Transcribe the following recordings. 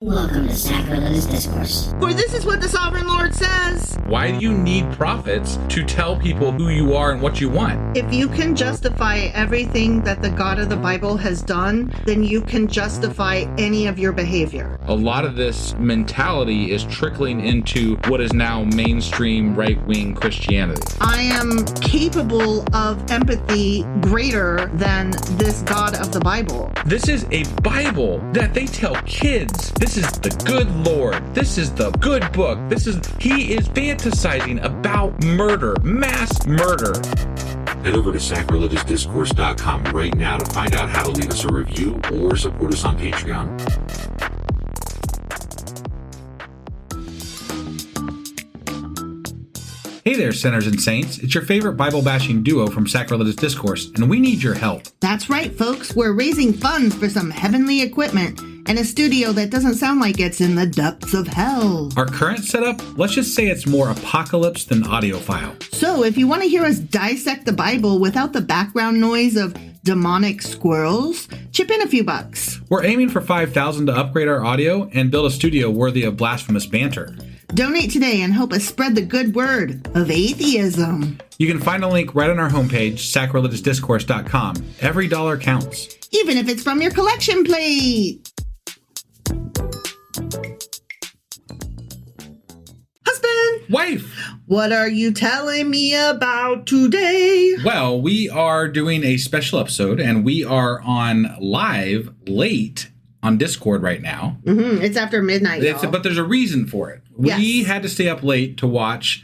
Welcome to Sacrilegious Discourse. For this is what the Sovereign Lord says. Why do you need prophets to tell people who you are and what you want? If you can justify everything that the God of the Bible has done, then you can justify any of your behavior. A lot of this mentality is trickling into what is now mainstream right-wing Christianity. I am capable of empathy greater than this God of the Bible. This is a Bible that they tell kids. This is the good Lord. This is the good book. He is fantasizing about murder, mass murder. Head over to sacrilegiousdiscourse.com right now to find out how to leave us a review or support us on Patreon. Hey there, sinners and saints. It's your favorite Bible-bashing duo from Sacrilegious Discourse, and we need your help. That's right, folks. We're raising funds for some heavenly equipment and a studio that doesn't sound like it's in the depths of hell. Our current setup, let's just say it's more apocalypse than audiophile. So if you want to hear us dissect the Bible without the background noise of demonic squirrels, chip in a few bucks. We're aiming for $5,000 to upgrade our audio and build a studio worthy of blasphemous banter. Donate today and help us spread the good word of atheism. You can find a link right on our homepage, sacrilegiousdiscourse.com. Every dollar counts. Even if it's from your collection plate. Husband! Wife! What are you telling me about today? Well, we are doing a special episode, and we are on live late on Discord right now. Mm-hmm. It's after midnight, y'all. But there's a reason for it. Yes. We had to stay up late to watch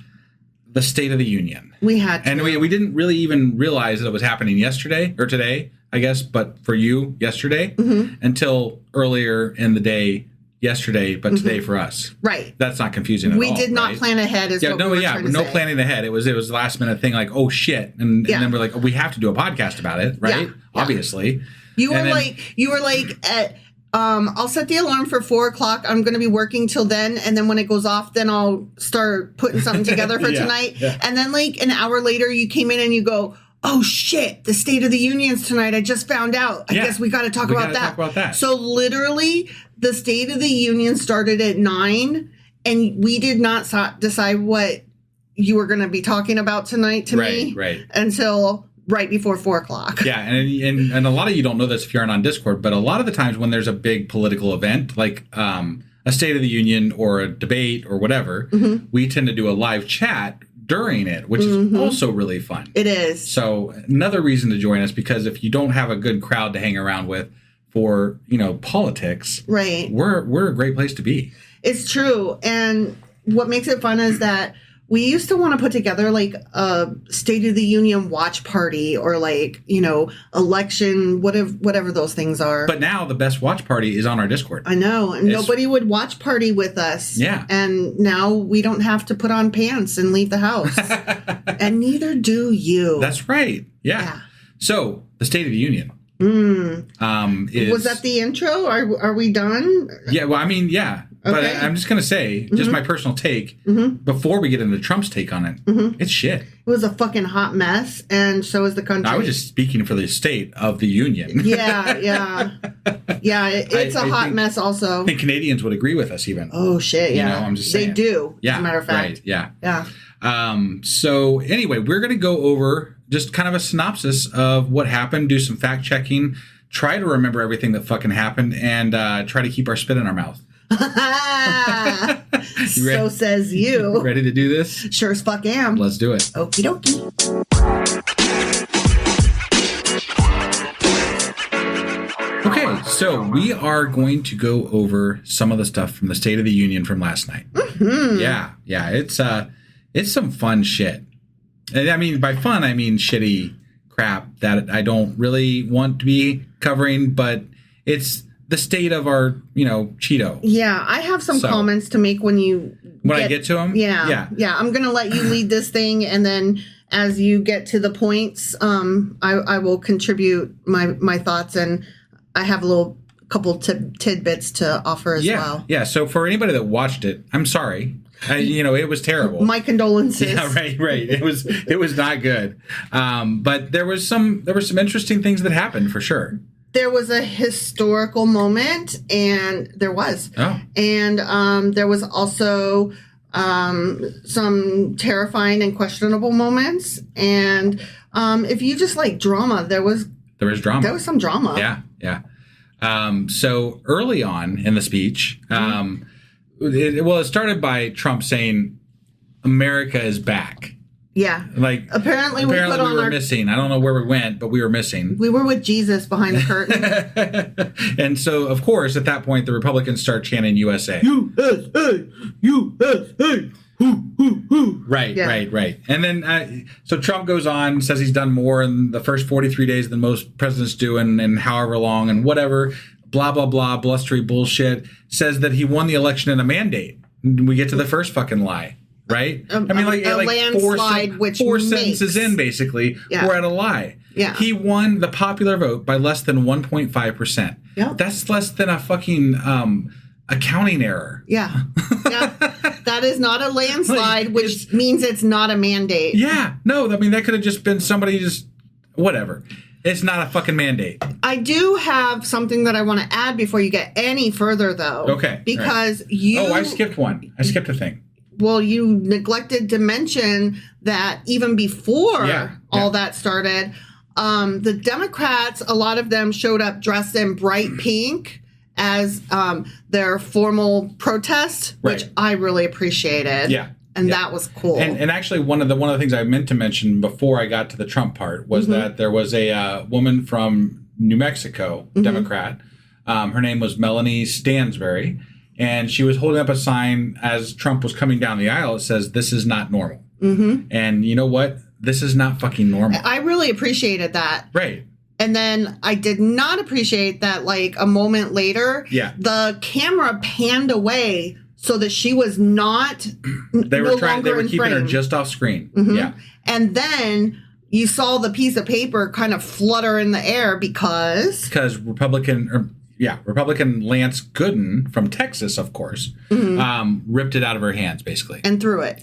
the State of the Union. We had to. And we didn't really even realize that it was happening yesterday, or today, I guess, but for you, yesterday, until earlier in the day yesterday, but today for us. Right. That's not confusing at all. We did not right? plan ahead as what we were trying to no say. planning ahead. It was a last minute thing like, oh shit. And then we're like, we have to do a podcast about it, right? Yeah. Obviously. You were like at I'll set the alarm for 4:00. I'm going to be working till then. And then when it goes off, then I'll start putting something together for tonight. Yeah. And then like an hour later, you came in and you go, oh shit, the State of the Union's tonight. I just found out. I guess we got to talk about that. So literally the State of the Union started at 9 and we did not decide what you were going to be talking about tonight to me. Right. Until right before 4:00. Yeah, and a lot of you don't know this if you aren't on Discord, but a lot of the times when there's a big political event, like a State of the Union or a debate or whatever, we tend to do a live chat during it, which is also really fun. It is. So another reason to join us, because if you don't have a good crowd to hang around with for, politics, right, we're a great place to be. It's true. And what makes it fun is that we used to want to put together like a State of the Union watch party or like, election, whatever those things are. But now the best watch party is on our Discord. I know. And nobody would watch party with us. Yeah. And now we don't have to put on pants and leave the house. And neither do you. That's right. Yeah. So the State of the Union. Was that the intro? Are we done? Yeah. Well, yeah. But Okay. I'm just going to say, just my personal take, before we get into Trump's take on it, it's shit. It was a fucking hot mess, and so is the country. I was just speaking for the State of the Union. Yeah. It's a hot mess also. I think Canadians would agree with us even. Oh, shit, yeah. I'm just saying. They do, yeah, as a matter of fact. Right, yeah. Yeah. So anyway, we're going to go over just kind of a synopsis of what happened, do some fact checking, try to remember everything that fucking happened, and try to keep our spit in our mouth. So says you. Ready to do this? Sure as fuck am. Let's do it. Okie dokie. Okay, so we are going to go over some of the stuff from the State of the Union from last night. Yeah, it's some fun shit. And I mean, by fun, I mean shitty crap that I don't really want to be covering, but it's the state of our, Cheeto. Yeah, I have some comments to make when I get to them. Yeah. I'm gonna let you lead this thing, and then as you get to the points, I will contribute my thoughts, and I have a couple tidbits to offer as well. Yeah. So for anybody that watched it, I'm sorry. It was terrible. My condolences. Yeah, right. It was not good. But there were some interesting things that happened for sure. there was a historical moment, and there was. Oh. And there was also some terrifying and questionable moments. And if you just like drama, there was drama. There was some drama. Yeah, yeah. So early on in the speech, it started by Trump saying, "America is back." Yeah. Like apparently we were missing. I don't know where we went, but we were missing. We were with Jesus behind the curtain. And so, of course, at that point, the Republicans start chanting USA. USA, USA. Right, Yeah. right. And then, so Trump goes on, says he's done more in the first 43 days than most presidents do, and however long, and whatever, blah, blah, blah, blustery bullshit, says that he won the election in a mandate. We get to the first fucking lie. Right? A landslide, which four sentences in, basically, we're at a lie. Yeah. He won the popular vote by less than 1.5%. Yeah. That's less than a fucking accounting error. Yeah. Yeah. That is not a landslide, which means it's not a mandate. Yeah. No, I mean, that could have just been somebody just, whatever. It's not a fucking mandate. I do have something that I want to add before you get any further, though. Okay. Because you... Oh, I skipped one. I skipped a thing. Well, you neglected to mention that even before all that started, the Democrats, a lot of them showed up dressed in bright pink as their formal protest, which I really appreciated. Yeah. And that was cool. And actually, one of the things I meant to mention before I got to the Trump part was that there was a woman from New Mexico, Democrat. Her name was Melanie Stansbury. And she was holding up a sign as Trump was coming down the aisle. It says, "This is not normal." And you know what? This is not fucking normal. I really appreciated that. Right. And then I did not appreciate that, like, a moment later, the camera panned away so that she was not They were keeping her just off screen. Yeah. And then you saw the piece of paper kind of flutter in the air because Republican Lance Gooden from Texas, of course, ripped it out of her hands, basically. And threw it.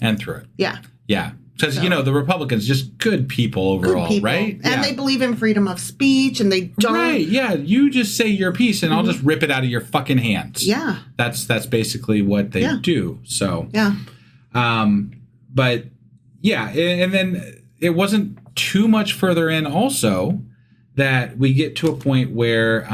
Yeah. Yeah. Because, the Republicans, just good people overall, right? And they believe in freedom of speech, and they don't... Right, yeah. You just say your piece, and I'll just rip it out of your fucking hands. Yeah. That's basically what they do, so... Yeah. But, yeah, and then it wasn't too much further in also that we get to a point where...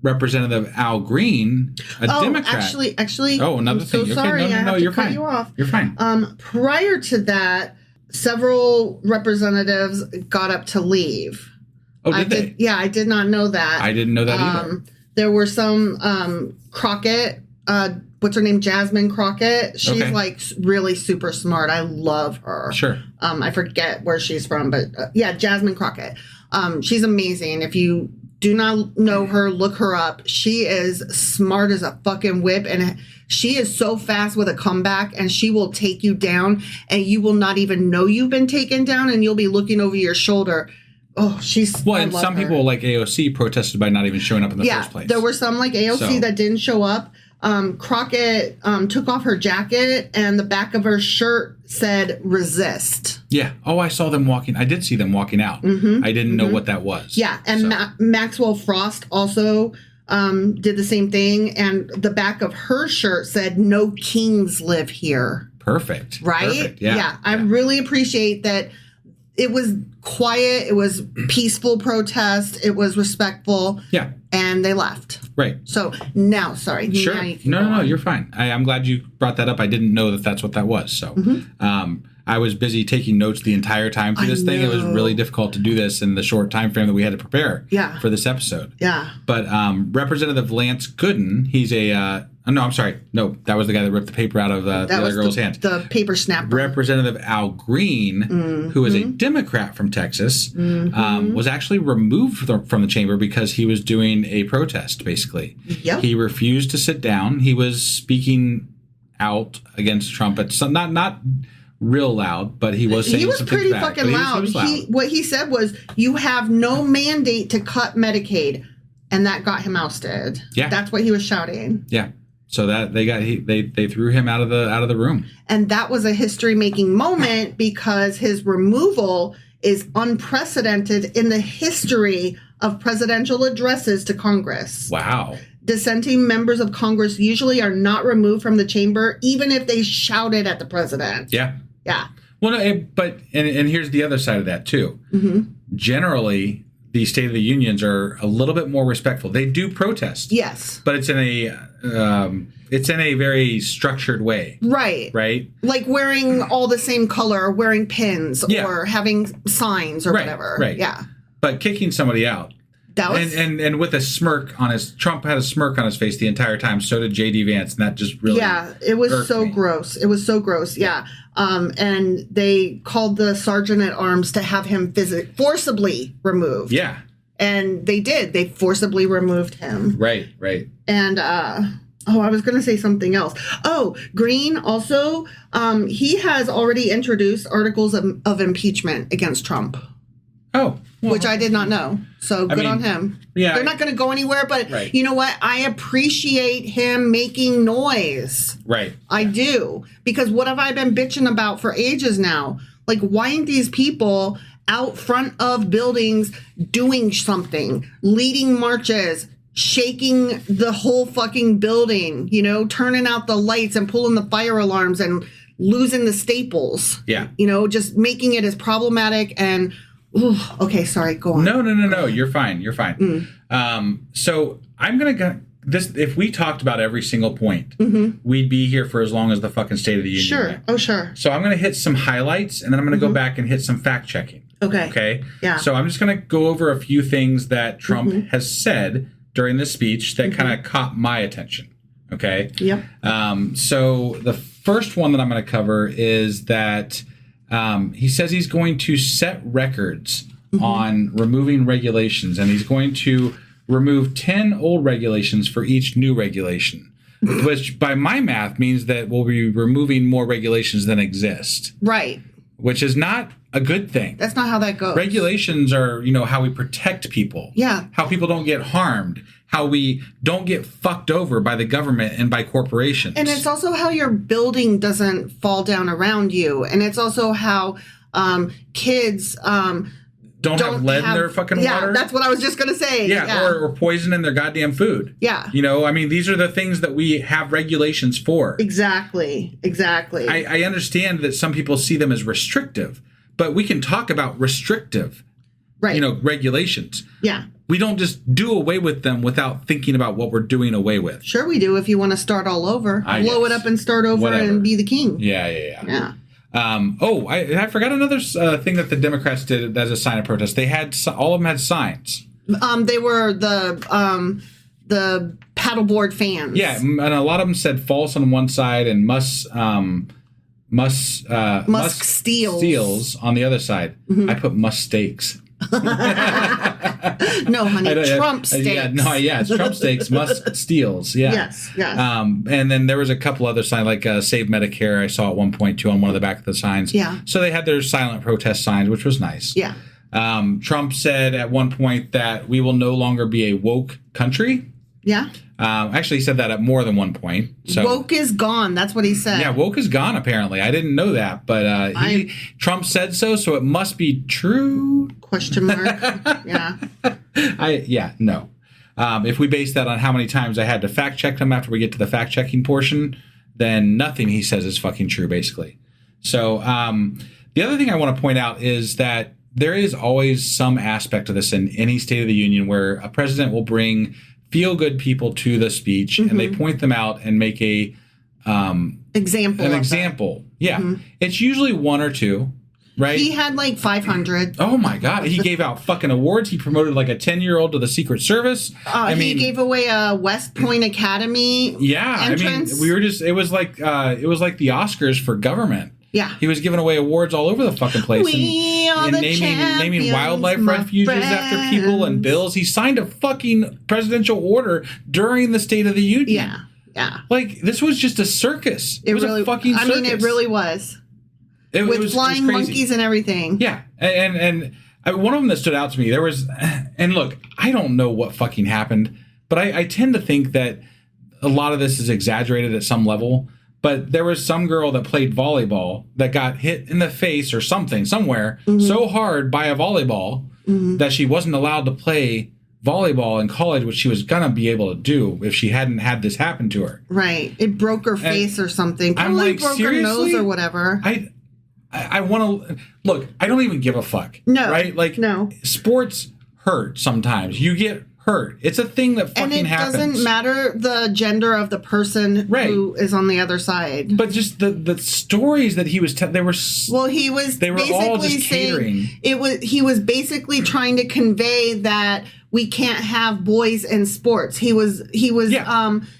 Representative Al Green, a Democrat. Actually. Oh, another I'm thing. So sorry, No, you're fine. You off. You're fine. Prior to that, several representatives got up to leave. Oh, did they? Yeah, I did not know that. I didn't know that either. There were some Crockett. What's her name? Jasmine Crockett. She's like really super smart. I love her. Sure. I forget where she's from, but Jasmine Crockett. She's amazing. If you do not know her, look her up. She is smart as a fucking whip, and she is so fast with a comeback, and she will take you down, and you will not even know you've been taken down, and you'll be looking over your shoulder. Oh, she's... Well, and some people like AOC protested by not even showing up in the first place. There were some like AOC that didn't show up. Crockett took off her jacket, and the back of her shirt said "resist." Yeah. Oh, I saw them walking. I did see them walking out. I didn't know what that was. Yeah, and Maxwell Frost also did the same thing, and the back of her shirt said "No kings live here." Perfect. Right? Perfect. Yeah. I really appreciate that. It was quiet. It was peaceful protest. It was respectful. Yeah. And they left. Right. So now, sorry. Sure. Now you can No, you're fine. I'm glad you brought that up. I didn't know that that's what that was. So I was busy taking notes the entire time through this thing. It was really difficult to do this in the short time frame that we had to prepare for this episode. Yeah. But Representative Lance Gooden, he's a... no, I'm sorry. No, that was the guy that ripped the paper out of the other girl's hands. The paper snapper. Representative Al Green, who is a Democrat from Texas, was actually removed from the chamber because he was doing a protest, basically. Yep. He refused to sit down. He was speaking out against Trump. Not real loud, but he was saying he was something pretty bad, fucking loud. What he said was, "You have no mandate to cut Medicaid," and that got him ousted. Yeah. That's what he was shouting. Yeah. So that they threw him out of the room. And that was a history-making moment because his removal is unprecedented in the history of presidential addresses to Congress. Wow. Dissenting members of Congress usually are not removed from the chamber, even if they shouted at the president. Yeah. Yeah. Well, no, but here's the other side of that too. Generally, the State of the Unions are a little bit more respectful. They do protest. Yes. But it's in a very structured way. Right. Right. Like wearing all the same color, or wearing pins, or having signs or whatever. Right. Yeah. But kicking somebody out. That was and with a smirk on Trump had a smirk on his face the entire time. So did J.D. Vance, and that just really it was so me. gross. It was so gross. Yeah. And they called the sergeant at arms to have him forcibly removed. Yeah. And they did. They forcibly removed him. Right. And I was going to say something else. Oh, Green also, he has already introduced articles of impeachment against Trump. Oh. Well, which I did not know. So good on him. Yeah. They're not going to go anywhere, but you know what? I appreciate him making noise. Right. I do. Because what have I been bitching about for ages now? Like, why aren't these people out front of buildings doing something, leading marches, shaking the whole fucking building, you know, turning out the lights and pulling the fire alarms and losing the staples? Yeah. You know, just making it as problematic and... Ooh, okay, sorry, go on. No. You're fine. So I'm going to go... This, if we talked about every single point, we'd be here for as long as the fucking State of the Union. Sure. Right? Oh, sure. So I'm going to hit some highlights, and then I'm going to go back and hit some fact checking. Okay. Yeah. So I'm just going to go over a few things that Trump has said during this speech that kind of caught my attention. Okay. Yep. So the first one that I'm going to cover is that he says he's going to set records on removing regulations, and he's going to remove 10 old regulations for each new regulation, which by my math means that we'll be removing more regulations than exist. Right. Which is not a good thing. That's not how that goes. Regulations are, how we protect people. Yeah. How people don't get harmed. How we don't get fucked over by the government and by corporations. And it's also how your building doesn't fall down around you. And it's also how kids... Don't have lead in their fucking water. Yeah, that's what I was just going to say. Yeah. Or poison in their goddamn food. Yeah. These are the things that we have regulations for. Exactly. I understand that some people see them as restrictive, but we can talk about restrictive, regulations. Yeah. We don't just do away with them without thinking about what we're doing away with. Sure we do if you want to start all over. Blow it up and start over and be the king. Yeah. I forgot another thing that the Democrats did as a sign of protest. They had all of them had signs. They were the paddleboard fans. Yeah, and a lot of them said false on one side and Musk steals on the other side. I put mistakes. No, honey, Trump steaks. It's Trump steaks. Musk steals. Yeah. Yes. And then there was a couple other signs like Save Medicare. I saw at one point too on one of the back of the signs. Yeah. So they had their silent protest signs, which was nice. Yeah. Trump said at one point that we will no longer be a woke country. Yeah. Actually, he said that at more than one point. So woke is gone. That's what he said. Yeah, woke is gone, apparently. I didn't know that, but Trump said so it must be true. Question mark. Yeah. No. If we base that on how many times I had to fact check him after we get to the fact checking portion, then nothing he says is fucking true, basically. So the other thing I want to point out is that there is always some aspect of this in any State of the Union where a president will bring feel-good people to the speech and they point them out and make a example. Yeah. It's usually one or two, right? He had like 500. Oh my God. He gave out fucking awards. He promoted like a 10-year-old to the Secret Service. He gave away a West Point Academy entrance. It was like the Oscars for government. Yeah. He was giving away awards all over the fucking place. And naming wildlife refuges after people and bills. He signed a fucking presidential order during the State of the Union. Yeah. Like, this was just a circus. It was a fucking circus. I mean, it really was. With flying monkeys and everything. Yeah. And one of them that stood out to me, there was... And look, I don't know what fucking happened, but I tend to think that a lot of this is exaggerated at some level. But there was some girl that played volleyball that got hit in the face or something somewhere so hard by a volleyball that she wasn't allowed to play volleyball in college, which she was gonna be able to do if she hadn't had this happen to her. Right. It broke her face or something. I'm Probably like, broke seriously? her nose or whatever. I want to look. I don't even give a fuck. No. Right? Like, no. Sports hurt sometimes. You get hurt. It's a thing that fucking happens. And it doesn't matter the gender of the person who is on the other side. But just the stories that he was they were he was they were all just catering. He was basically trying to convey that we can't have boys in sports. He was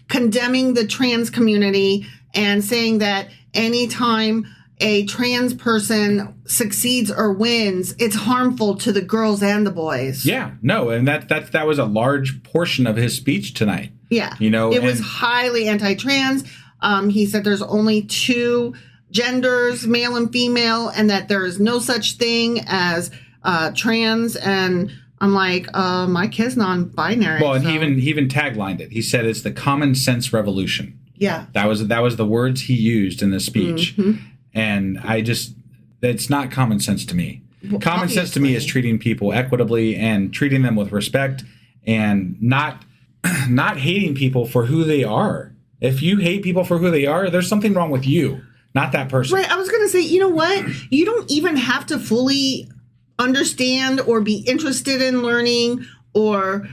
condemning the trans community and saying that anytime a trans person succeeds or wins, it's harmful to the girls and the boys. Yeah, no, and that was a large portion of his speech tonight. Yeah, it was highly anti-trans. He said there's only two genders, male and female, and that there is no such thing as trans. And I'm like, my kid's non-binary. Well, and he even taglined it. He said it's the common sense revolution. Yeah, that was the words he used in the speech. And it's not common sense to me. Well, common sense to me is treating people equitably and treating them with respect and not hating people for who they are. If you hate people for who they are, there's something wrong with you, not that person. Right. I was going to say, you know what? You don't even have to fully understand or be interested in learning or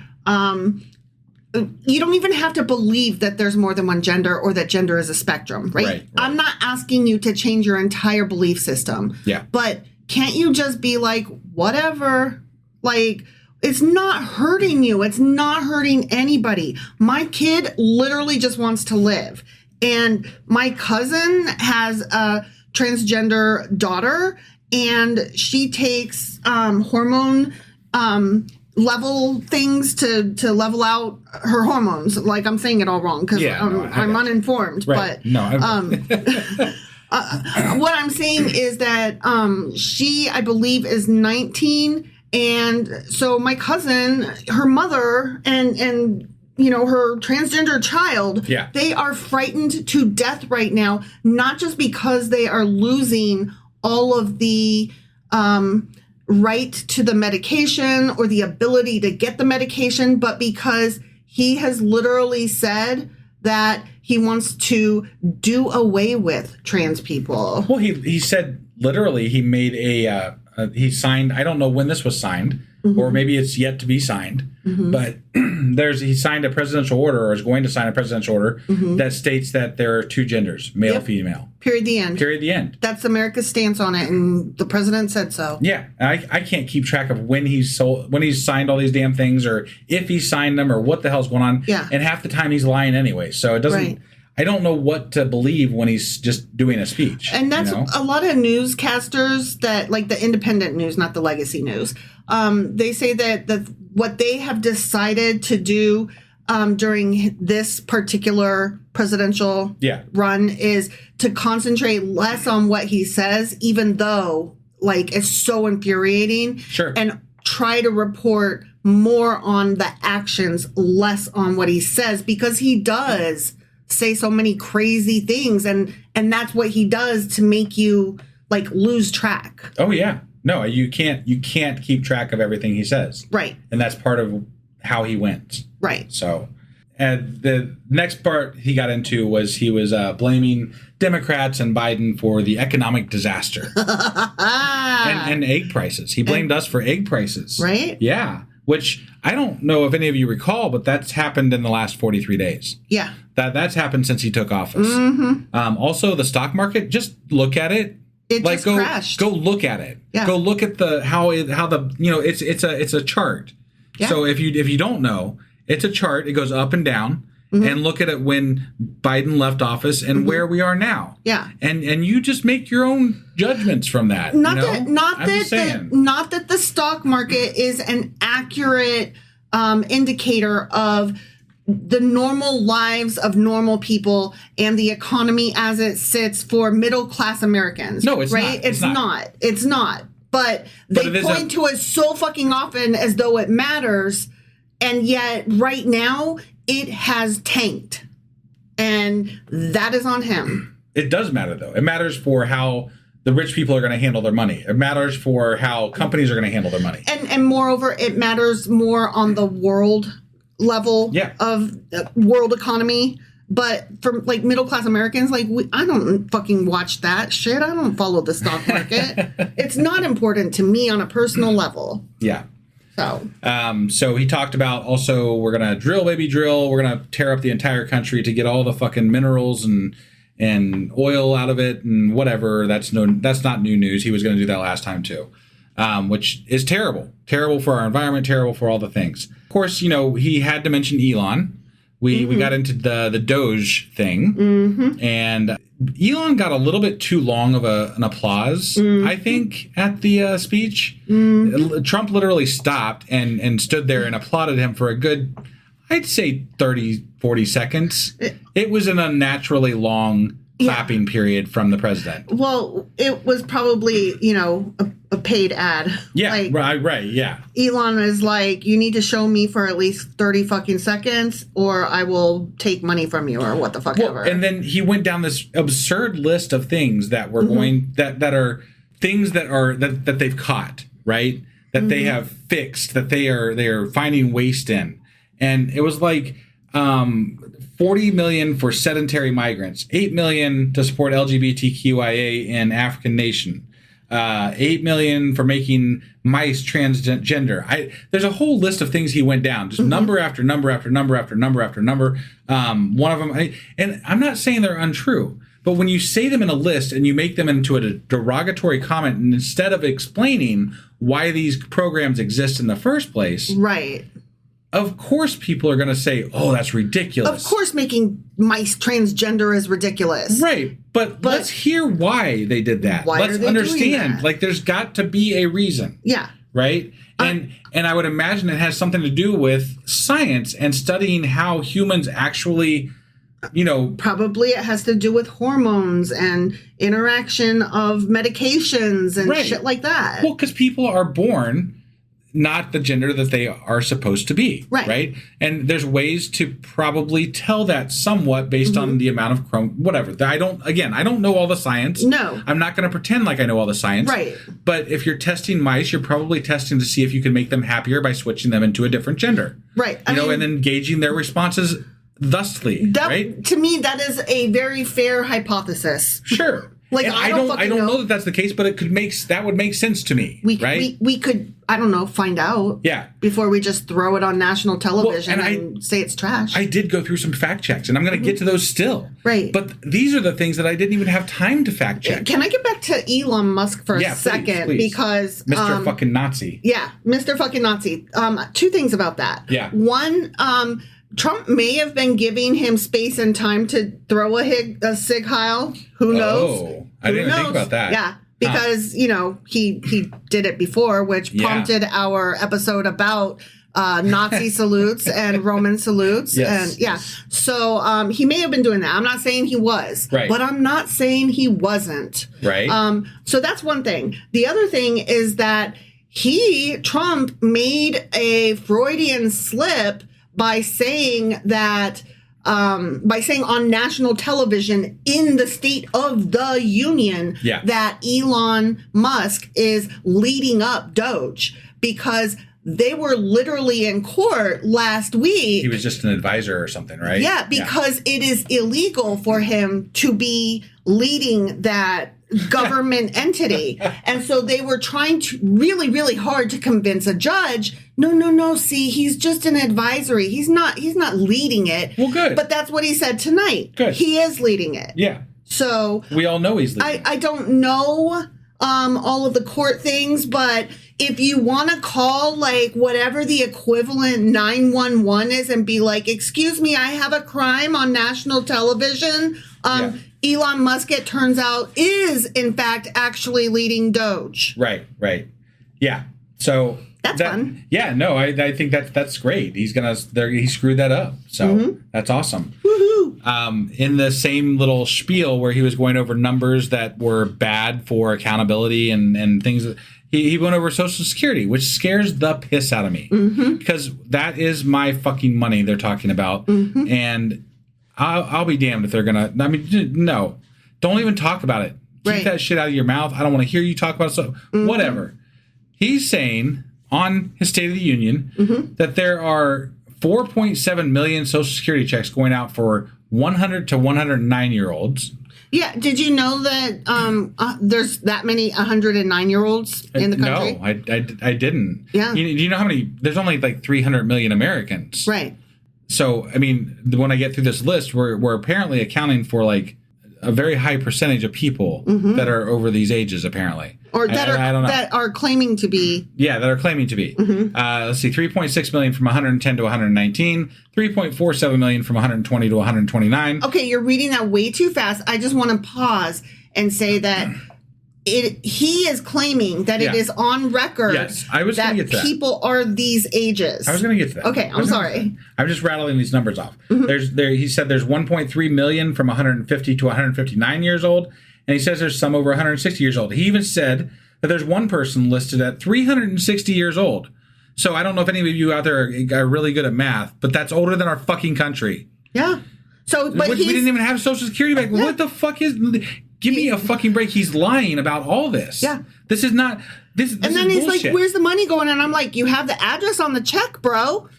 you don't even have to believe that there's more than one gender or that gender is a spectrum, right? I'm not asking you to change your entire belief system. Yeah. But can't you just be like, whatever? Like, it's not hurting you. It's not hurting anybody. My kid literally just wants to live. And my cousin has a transgender daughter, and she takes hormone level things to level out her hormones. Like, I'm saying it all wrong because I'm uninformed. Right. But what I'm saying is that she, I believe, is 19, and so my cousin, her mother, and her transgender child, they are frightened to death right now, not just because they are losing all of the right to the medication or the ability to get the medication, but because he has literally said that he wants to do away with trans people. Well, he said literally he made he signed, I don't know when this was signed, or maybe it's yet to be signed, but he signed a presidential order, or is going to sign a presidential order that states that there are two genders, male, female. Period, the end. Period, the end. That's America's stance on it, and the president said so. Yeah, I can't keep track of when he's signed all these damn things, or if he signed them, or what the hell's going on. Yeah. And half the time he's lying anyway, so it doesn't... Right. I don't know what to believe when he's just doing a speech. And that's a lot of newscasters that, like the independent news, not the legacy news, they say that what they have decided to do during this particular presidential run is to concentrate less on what he says, even though, like, it's so infuriating. Sure. And try to report more on the actions, less on what he says, because he does say so many crazy things, and that's what he does to make you like lose track. Oh yeah. No, you can't keep track of everything he says. Right. And that's part of how he went. Right. So, and the next part he got into was he was blaming Democrats and Biden for the economic disaster and egg prices. He blamed us for egg prices. Right. Yeah. Which I don't know if any of you recall, but that's happened in the last 43 days. Yeah. That's happened since he took office. Also, the stock market, just look at it. It like just crashed. Go look at it. Yeah. Go look at it's a chart. Yeah. So if you don't know, it's a chart. It goes up and down. And look at it when Biden left office and where we are now. Yeah. And you just make your own judgments from that. Not that the stock market is an accurate indicator of the normal lives of normal people and the economy as it sits for middle class Americans. No, it's right? not. It's not. But they point to it so fucking often as though it matters, and yet right now it has tanked, and that is on him. It does matter, though. It matters for how the rich people are going to handle their money. It matters for how companies are going to handle their money. And moreover, it matters more on the world level of world economy. But for like middle class Americans, like I don't fucking watch that shit. I don't follow the stock market. It's not important to me on a personal level. Yeah. So he talked about also we're gonna drill, baby, drill. We're gonna tear up the entire country to get all the fucking minerals and oil out of it and whatever. That's not new news. He was gonna do that last time too, which is terrible for our environment, terrible for all the things. Of course, he had to mention Elon. We got into the Doge thing, and Elon got a little bit too long of an applause, I think, at the speech. Trump literally stopped and stood there and applauded him for a good, I'd say, 30, 40 seconds. It was an unnaturally long clapping period from the president. Well, it was probably, a paid ad. Yeah, right, yeah. Elon is like, you need to show me for at least 30 fucking seconds or I will take money from you or what the fuck ever. And then he went down this absurd list of things that were going, that are things that they've caught, right? That they have fixed, that they are finding waste in. And it was like, 40 million for sedentary migrants, 8 million to support LGBTQIA in African nation, 8 million for making mice transgender. There's a whole list of things he went down, just number after number after number after number after number. One of them, and I'm not saying they're untrue, but when you say them in a list and you make them into a derogatory comment, and instead of explaining why these programs exist in the first place, right? Of course people are going to say, oh, that's ridiculous. Of course making mice transgender is ridiculous. Right. But let's hear why they did that. Let's understand. Like, there's got to be a reason. Yeah. Right? And I would imagine it has something to do with science and studying how humans actually, Probably it has to do with hormones and interaction of medications and shit like that. Well, because people are born not the gender that they are supposed to be. Right. And there's ways to probably tell that somewhat based on the amount of whatever. I don't know all the science. No. I'm not going to pretend like I know all the science. Right. But if you're testing mice, you're probably testing to see if you can make them happier by switching them into a different gender. Right. And then gauging their responses thusly. Right. To me, that is a very fair hypothesis. Sure. Like, I don't know that that's the case, but that would make sense to me. We could, I don't know, find out. Yeah. Before we just throw it on national television and say it's trash. I did go through some fact checks, and I'm going to get to those still. Right. But these are the things that I didn't even have time to fact check. Can I get back to Elon Musk for a second? Please. Because Mr. fucking Nazi. Yeah, Mr. fucking Nazi. Two things about that. Yeah. One, Trump may have been giving him space and time to throw a Sig Heil. Who knows? Oh, I didn't even think about that. Yeah, because, he did it before, which prompted our episode about Nazi salutes and Roman salutes. Yes. And so he may have been doing that. I'm not saying he was. Right. But I'm not saying he wasn't. Right. So that's one thing. The other thing is that Trump made a Freudian slip by saying that, on national television in the State of the Union that Elon Musk is leading up Doge, because they were literally in court last week. He was just an advisor or something, right? Yeah, because it is illegal for him to be leading that government entity. And so they were trying to really, really hard to convince a judge, no, see, he's just an advisory. He's not leading it. Well, good. But that's what he said tonight. Good. He is leading it. Yeah. So we all know he's leading. I don't know all of the court things, but if you want to call like whatever the equivalent 911 is and be like, excuse me, I have a crime on national television. Elon Musk, it turns out, is in fact actually leading Doge. Right. Yeah. So that's fun. Yeah, no, I think that's great. He screwed that up. So that's awesome. Woohoo. In the same little spiel where he was going over numbers that were bad for accountability and things, he went over Social Security, which scares the piss out of me because that is my fucking money they're talking about. And I'll be damned if they're going to, no, Don't even talk about it. Keep that shit out of your mouth. I don't want to hear you talk about it. So whatever. He's saying on his State of the Union that there are 4.7 million Social Security checks going out for 100 to 109-year-olds. Yeah. Did you know that there's that many 109-year-olds in the country? No, I didn't. Yeah. You know how many? There's only like 300 million Americans. Right. So, I mean, when I get through this list, we're apparently accounting for like a very high percentage of people that are over these ages, apparently. Or that I don't know. that are claiming to be. Yeah, that are claiming to be. Let's see, 3.6 million from 110 to 119, 3.47 million from 120 to 129. Okay, you're reading that way too fast. I just want to pause and say that he is claiming that it is on record I was that get to people are these ages. I was going to get to that. Okay, I'm sorry. I'm just rattling these numbers off. He said there's 1.3 million from 150 to 159 years old, and he says there's some over 160 years old. He even said that there's one person listed at 360 years old. So I don't know if any of you out there are really good at math, but that's older than our fucking country. Yeah. So, but we didn't even have Social Security back. Yeah. What the fuck is? Give me a fucking break. He's lying about all this. Yeah. This is not. This and then is he's bullshit. like, "Where's the money going?" And I'm like, "You have the address on the check, bro.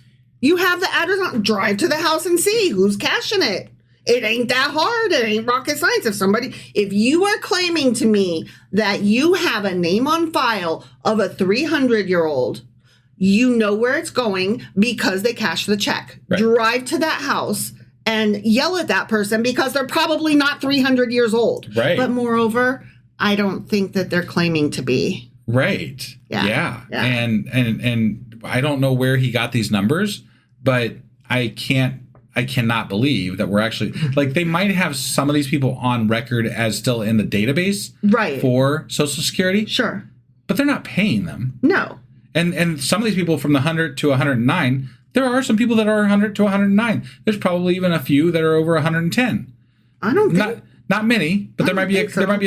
You have the address on. Drive to the house and see who's cashing it. It ain't that hard. It ain't rocket science. If you are claiming to me that you have a name on file of a 300-year-old, you know where it's going because they cashed the check. Right. Drive to that house and yell at that person because they're probably not 300 years old. Right. But moreover, I don't think that they're claiming to be. Right. Yeah. And I don't know where he got these numbers, but I cannot believe that we're actually like they might have some of these people on record as still in the database for Social Security. Sure. But they're not paying them. No. And some of these people from the 100 to 109, there are some people that are 100 to 109. There's probably even a few that are over 110. I don't think not many, but there might be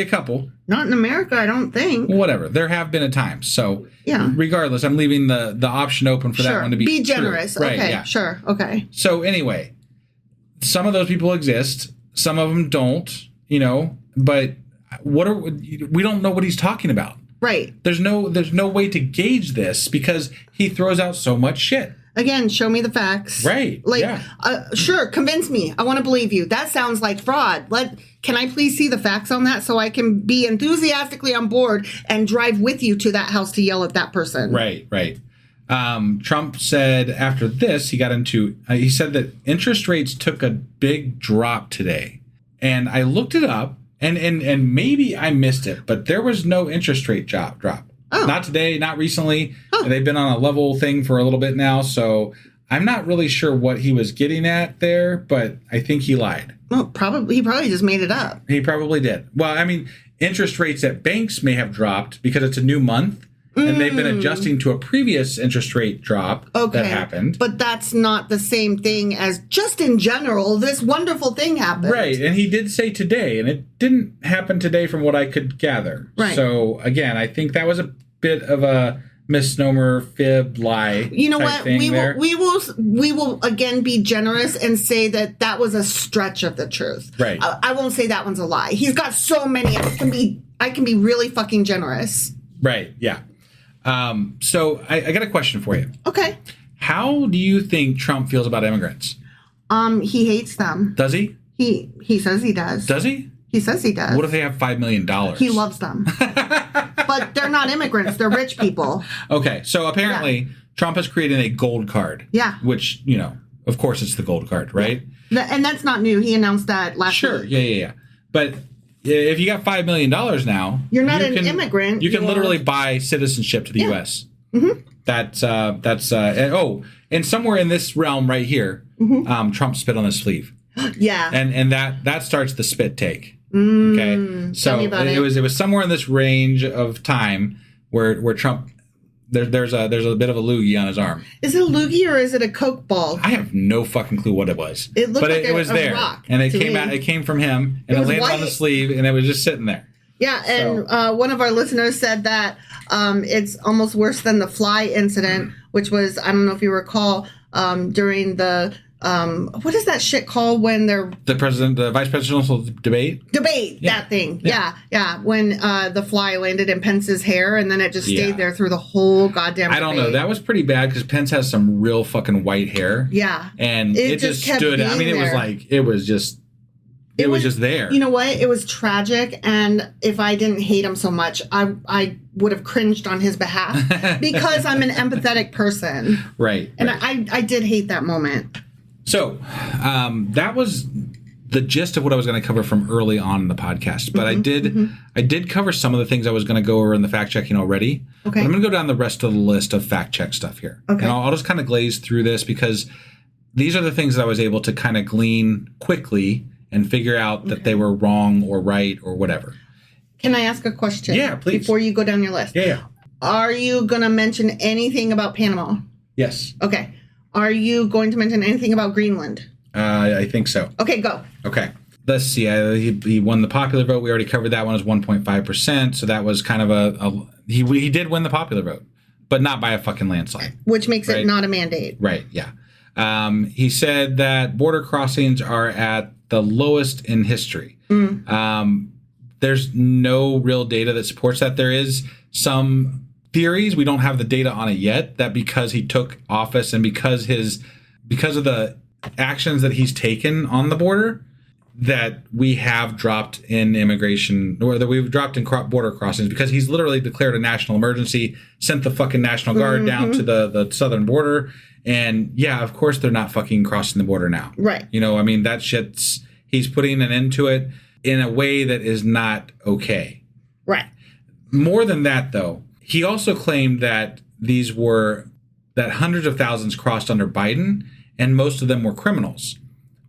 a couple. Not in America, I don't think. Whatever. There have been at times. So yeah. Regardless, I'm leaving the option open for that one to be generous. True. Okay. Right, yeah. Sure. Okay. So anyway, some of those people exist. Some of them don't, but we don't know what he's talking about. Right. There's no way to gauge this because he throws out so much shit. Again, show me the facts. Right. Sure, convince me. I want to believe you. That sounds like fraud. Can I please see the facts on that so I can be enthusiastically on board and drive with you to that house to yell at that person? Right. Trump said after this, he said that interest rates took a big drop today. And I looked it up and maybe I missed it, but there was no interest rate drop. Oh. Not today, not recently. Oh. They've been on a level thing for a little bit now, so I'm not really sure what he was getting at there, but I think he lied. Well, he probably just made it up. He probably did. Well, I mean, interest rates at banks may have dropped because it's a new month, and they've been adjusting to a previous interest rate drop that happened. But that's not the same thing as just in general, this wonderful thing happened. Right, and he did say today, and it didn't happen today from what I could gather. Right. So, again, I think that was a bit of a misnomer, fib, lie. You know what? We will again be generous and say that was a stretch of the truth. Right. I won't say that one's a lie. He's got so many. I can be really fucking generous. Right. Yeah. So I got a question for you. Okay. How do you think Trump feels about immigrants? He hates them. Does he? He says he does. Does he? He says he does. What if they have $5 million? He loves them. But they're not immigrants. They're rich people. Okay. So apparently Trump has created a gold card. Yeah. Which, of course it's the gold card, right? And that's not new. He announced that last week. Sure. Yeah. But if you got $5 million now, you're not an immigrant. You can literally buy citizenship to the U.S. Mm-hmm. And somewhere in this realm right here, Trump spit on his sleeve. Yeah. And that starts the spit take. Okay. So it was somewhere in this range of time where Trump there's a bit of a loogie on his arm. Is it a loogie or is it a Coke ball? I have no fucking clue what it was. It looked like it was there. Rock and it came out. It came from him, and it landed on the sleeve, and it was just sitting there. Yeah, and one of our listeners said that it's almost worse than the fly incident, which was, I don't know if you recall, during the what is that shit called when they're the vice presidential debate? That thing. Yeah. When the fly landed in Pence's hair and then it just stayed there through the whole goddamn I don't know. That was pretty bad because Pence has some real fucking white hair. Yeah. And it just stood. I mean, it was like, it was just there. You know what? It was tragic. And if I didn't hate him so much, I would have cringed on his behalf because I'm an empathetic person. Right. And I did hate that moment. So that was the gist of what I was going to cover from early on in the podcast. But I did cover some of the things I was going to go over in the fact checking already. Okay. But I'm going to go down the rest of the list of fact check stuff here. Okay. And I'll just kind of glaze through this because these are the things that I was able to kind of glean quickly and figure out that they were wrong or right or whatever. Can I ask a question? Yeah, please. Before you go down your list. Yeah. Are you going to mention anything about Panama? Yes. Okay. Are you going to mention anything about Greenland? I think so. Okay, go. Okay. Let's see. He won the popular vote. We already covered that one as 1.5%. So that was kind of he did win the popular vote, but not by a fucking landslide. Which makes it not a mandate. Right. Yeah. He said that border crossings are at the lowest in history. There's no real data that supports that. There is some theories. We don't have the data on it yet, that because he took office and because of the actions that he's taken on the border, that we have dropped in immigration, or that we've dropped in border crossings, because he's literally declared a national emergency, sent the fucking National Guard down to the southern border. And yeah, of course they're not fucking crossing the border now. Right. You know, I mean, that shit's, he's putting an end to it in a way that is not okay. Right. More than that, though, he also claimed that that hundreds of thousands crossed under Biden, and most of them were criminals,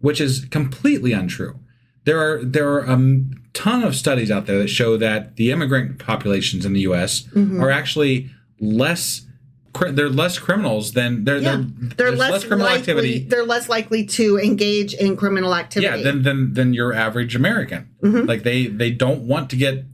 which is completely untrue. There are a ton of studies out there that show that the immigrant populations in the U.S. are actually less. They're less criminals than they're less criminal activity. They're less likely to engage in criminal activity. Yeah, than your average American. Like they don't want to get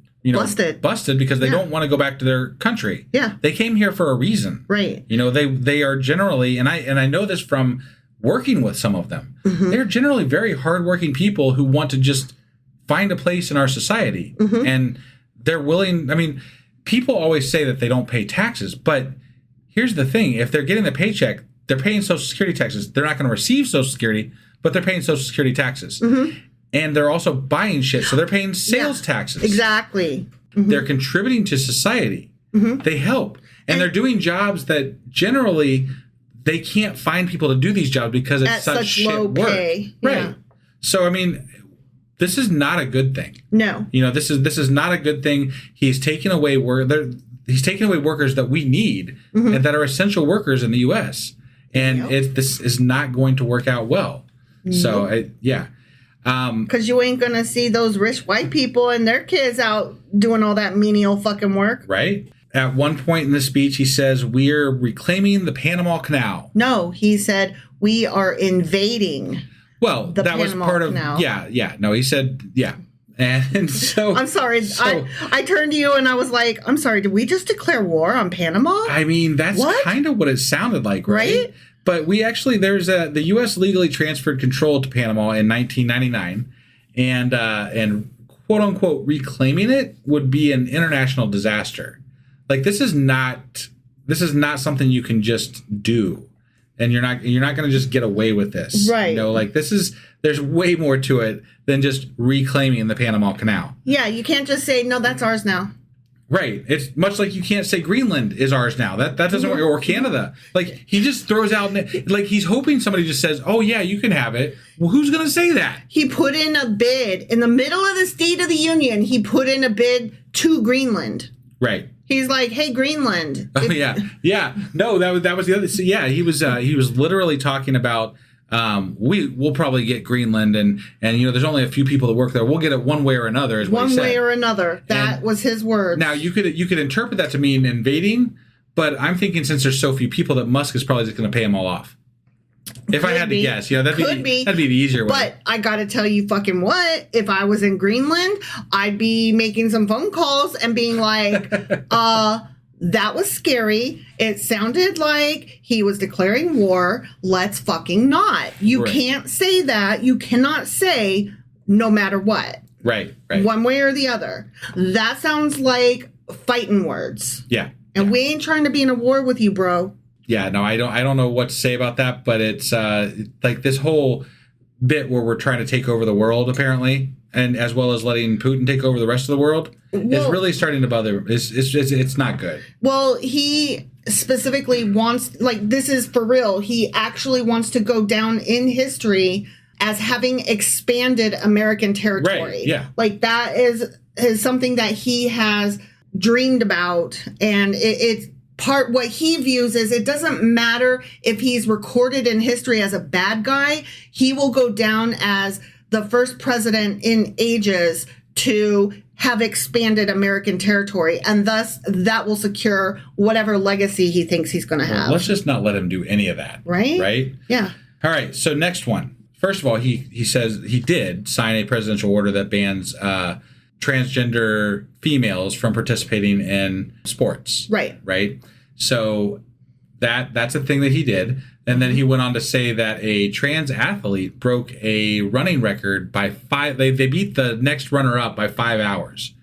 busted because they don't want to go back to their country. Yeah, they came here for a reason. Right. You know, they are generally, and I know this from working with some of them. They're generally very hardworking people who want to just find a place in our society, and they're willing. I mean, people always say that they don't pay taxes, but here's the thing: if they're getting the paycheck, they're paying Social Security taxes. They're not going to receive Social Security, but they're paying Social Security taxes. And they're also buying shit, so they're paying sales taxes. Exactly. They're contributing to society. They help. And they're doing jobs that generally they can't find people to do these jobs because it's such shit low work. Pay. Right. Yeah. So, I mean, this is not a good thing. No. You know, this is not a good thing. He's taking away he's taking away workers that we need and that are essential workers in the U.S. And this is not going to work out well. So, yeah. Because you ain't going to see those rich white people and their kids out doing all that menial fucking work. Right. At one point in the speech, he says, we're reclaiming the Panama Canal. No, he said, we are invading. Well, that Panama was part of, Canal. Yeah. No, he said, yeah. And so I'm sorry. I turned to you and I was like, I'm sorry, did we just declare war on Panama? I mean, that's kind of what it sounded like, right? But we actually, the U.S. legally transferred control to Panama in 1999, and quote unquote reclaiming it would be an international disaster. Like this is not something you can just do, and you're not going to just get away with this, right? You know, like there's way more to it than just reclaiming the Panama Canal. Yeah, you can't just say no, that's ours now. Right. It's much like you can't say Greenland is ours now. That doesn't work. Or Canada. Like, he just throws out, like, he's hoping somebody just says, oh, yeah, you can have it. Well, who's going to say that? He put in a bid. In the middle of the State of the Union, he put in a bid to Greenland. Right. He's like, hey, Greenland. Oh, yeah. Yeah. No, that was the other. So, yeah, he was literally talking about, we'll probably get Greenland, and you know, there's only a few people that work there. We'll get it one way or another. Is what he said. One way or another. That was his word. Now you could interpret that to mean invading, but I'm thinking since there's so few people that Musk is probably just going to pay them all off. If I had to guess, you know, that'd be the easier way. But I got to tell you fucking what, if I was in Greenland, I'd be making some phone calls and being like, That was scary. It sounded like he was declaring war. Let's fucking not. You can't say that. You cannot say no matter what. Right. One way or the other. That sounds like fighting words. Yeah. And we ain't trying to be in a war with you, bro. Yeah, no, I don't know what to say about that, but it's like this whole bit where we're trying to take over the world, apparently, and as well as letting Putin take over the rest of the world is really starting to bother. It's not good. Well, he specifically wants, like, this is for real. He actually wants to go down in history as having expanded American territory. Right, yeah. Like, that is something that he has dreamed about, and it's part what he views is it doesn't matter if he's recorded in history as a bad guy. He will go down as the first president in ages to have expanded American territory, and thus that will secure whatever legacy he thinks he's going to have. Let's just not let him do any of that. Right? Yeah. All right, so next one. First of all, he says he did sign a presidential order that bans transgender females from participating in sports. Right. So that's a thing that he did. And then he went on to say that a trans athlete broke a running record by 5. They beat the next runner up by 5 hours.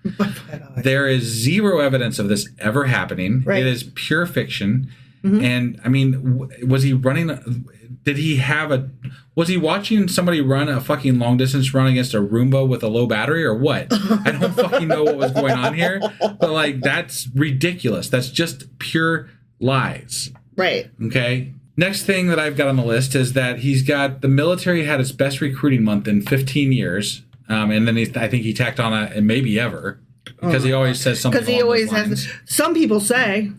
There is zero evidence of this ever happening. It is pure fiction. And I mean, was he running? Was he watching somebody run a fucking long distance run against a Roomba with a low battery or what? I don't fucking know what was going on here. But like, that's ridiculous. That's just pure lies. Right. Okay. Next thing that I've got on the list is that the military had its best recruiting month in 15 years. And then I think he tacked on a maybe ever because he always says something. Because he always has. Some people say.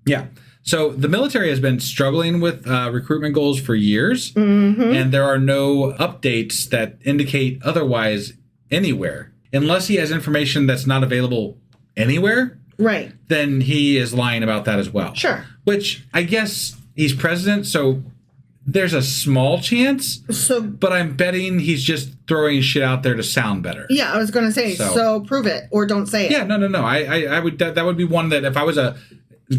Yeah. So the military has been struggling with recruitment goals for years, and there are no updates that indicate otherwise anywhere. Unless he has information that's not available anywhere, right? Then he is lying about that as well. Sure. Which I guess he's president, so there's a small chance. But I'm betting he's just throwing shit out there to sound better. Yeah, I was going to say, so prove it or don't say it. Yeah, no. I would that would be one that if I was a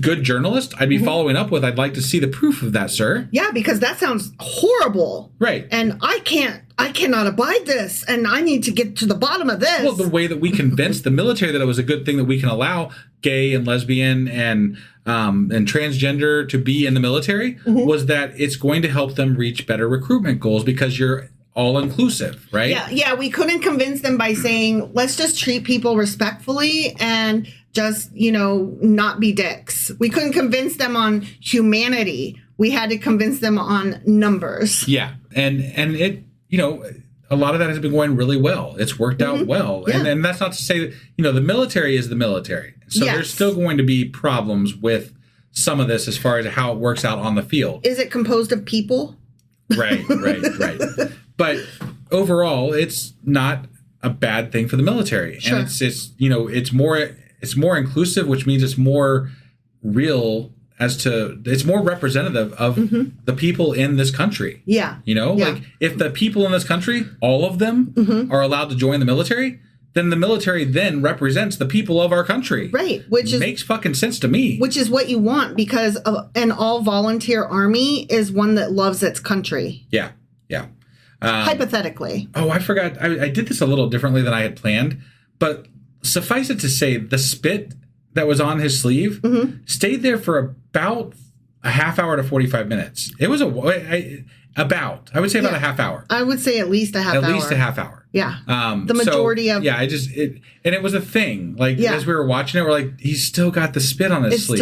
good journalist, I'd be following up with, I'd like to see the proof of that, sir. Yeah, because that sounds horrible. Right. And I cannot abide this, and I need to get to the bottom of this. Well, the way that we convinced the military that it was a good thing that we can allow gay and lesbian and transgender to be in the military was that it's going to help them reach better recruitment goals because you're all inclusive, right? Yeah, we couldn't convince them by saying, let's just treat people respectfully and just, not be dicks. We couldn't convince them on humanity. We had to convince them on numbers. Yeah. And it, a lot of that has been going really well. It's worked out well. Yeah. And that's not to say that, the military is the military. So there's still going to be problems with some of this as far as how it works out on the field. Is it composed of people? Right. But overall, it's not a bad thing for the military. Sure. And it's more inclusive, which means it's more real it's more representative of the people in this country. Yeah. Like if the people in this country, all of them are allowed to join the military, then the military then represents the people of our country. Right. Which makes fucking sense to me. Which is what you want because an all volunteer army is one that loves its country. Yeah. Hypothetically. Oh, I forgot. I did this a little differently than I had planned, but suffice it to say, the spit that was on his sleeve stayed there for about a half hour to 45 minutes. It was I would say about a half hour. I would say at least a half hour. At least a half hour. Yeah. The majority of. Yeah, and it was a thing. Like as we were watching it, we're like, he's still got the spit on his sleeve.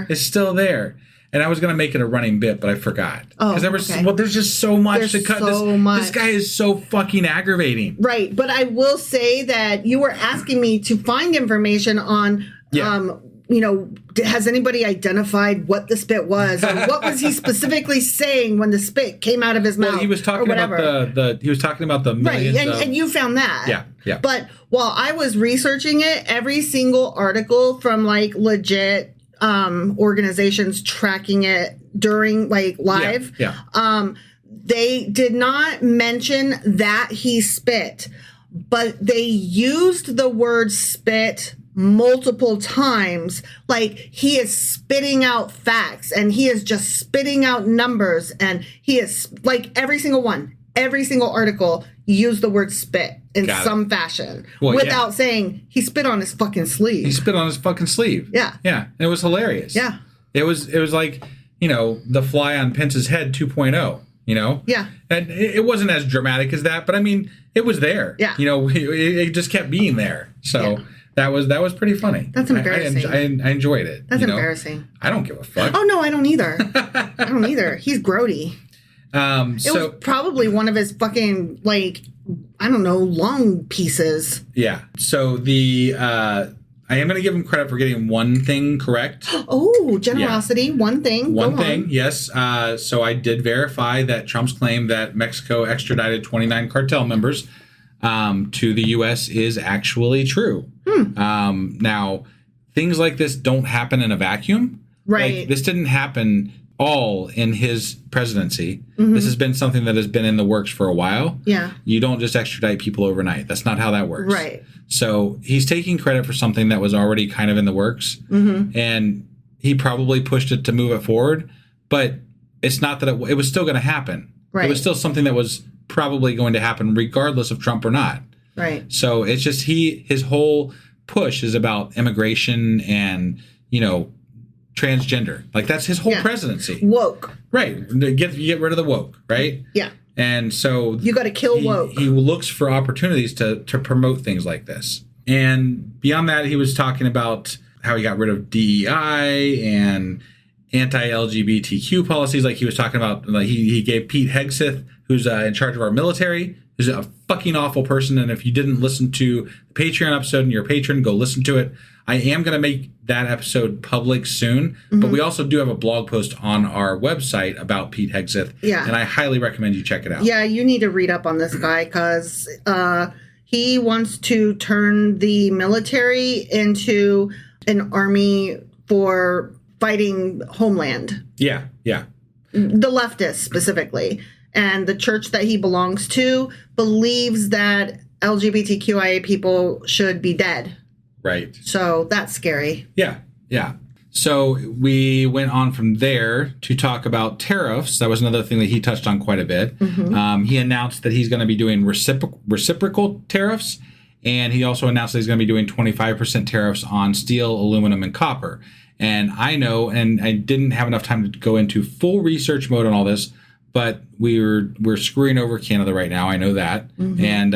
It's still there. And I was going to make it a running bit, but I forgot. Oh, because there's just so much to cut. This guy is so fucking aggravating. Right. But I will say that you were asking me to find information on, has anybody identified what the spit was? Or what was he specifically saying when the spit came out of his mouth? Well, he was talking about the millions. Right. And you found that. Yeah. But while I was researching it, every single article from legit organizations tracking it during live. They did not mention that he spit, but they used the word spit multiple times. Like, he is spitting out facts and he is just spitting out numbers, and he is like every single article use the word spit in some fashion without saying he spit on his fucking sleeve. He spit on his fucking sleeve. Yeah. Yeah. And it was hilarious. Yeah. It was like, the fly on Pence's head 2.0, Yeah. And it wasn't as dramatic as that, but I mean, it was there. Yeah. It just kept being there. So that was pretty funny. That's embarrassing. I enjoyed it. That's embarrassing. I don't give a fuck. Oh, no, I don't either. I don't either. He's grody. It was probably one of his fucking, long pieces. Yeah. So I am going to give him credit for getting one thing correct. Oh, generosity. Yeah. One thing. One thing, yes. So I did verify that Trump's claim that Mexico extradited 29 cartel members to the U.S. is actually true. Now, things like this don't happen in a vacuum. Right. Like, this didn't happen all in his presidency. This has been something that has been in the works for a while. Yeah. You don't just extradite people overnight. That's not how that works. Right. So he's taking credit for something that was already kind of in the works, and he probably pushed it to move it forward, but it's not that it was still going to happen. Right. It was still something that was probably going to happen regardless of Trump or not. Right. So it's just his whole push is about immigration and, transgender. Like, that's his whole presidency. Woke. Right. Get rid of the woke, right? Yeah. And so you got to kill woke. He looks for opportunities to promote things like this. And beyond that, he was talking about how he got rid of DEI and anti-LGBTQ policies. Like, he was talking about, like, he gave Pete Hegseth, who's in charge of our military, who's a fucking awful person. And if you didn't listen to the Patreon episode and you're a patron, go listen to it. I am going to make that episode public soon, but we also do have a blog post on our website about Pete Hegseth. Yeah. And I highly recommend you check it out. Yeah, you need to read up on this guy because he wants to turn the military into an army for fighting homeland. Yeah, yeah. The leftists specifically. And the church that he belongs to believes that LGBTQIA people should be dead. Right. So that's scary. Yeah, yeah. So we went on from there to talk about tariffs. That was another thing that he touched on quite a bit. He announced that he's going to be doing reciprocal tariffs, and he also announced that he's going to be doing 25% tariffs on steel, aluminum, and copper. And I know, and I didn't have enough time to go into full research mode on all this, but we're screwing over Canada right now. I know that, and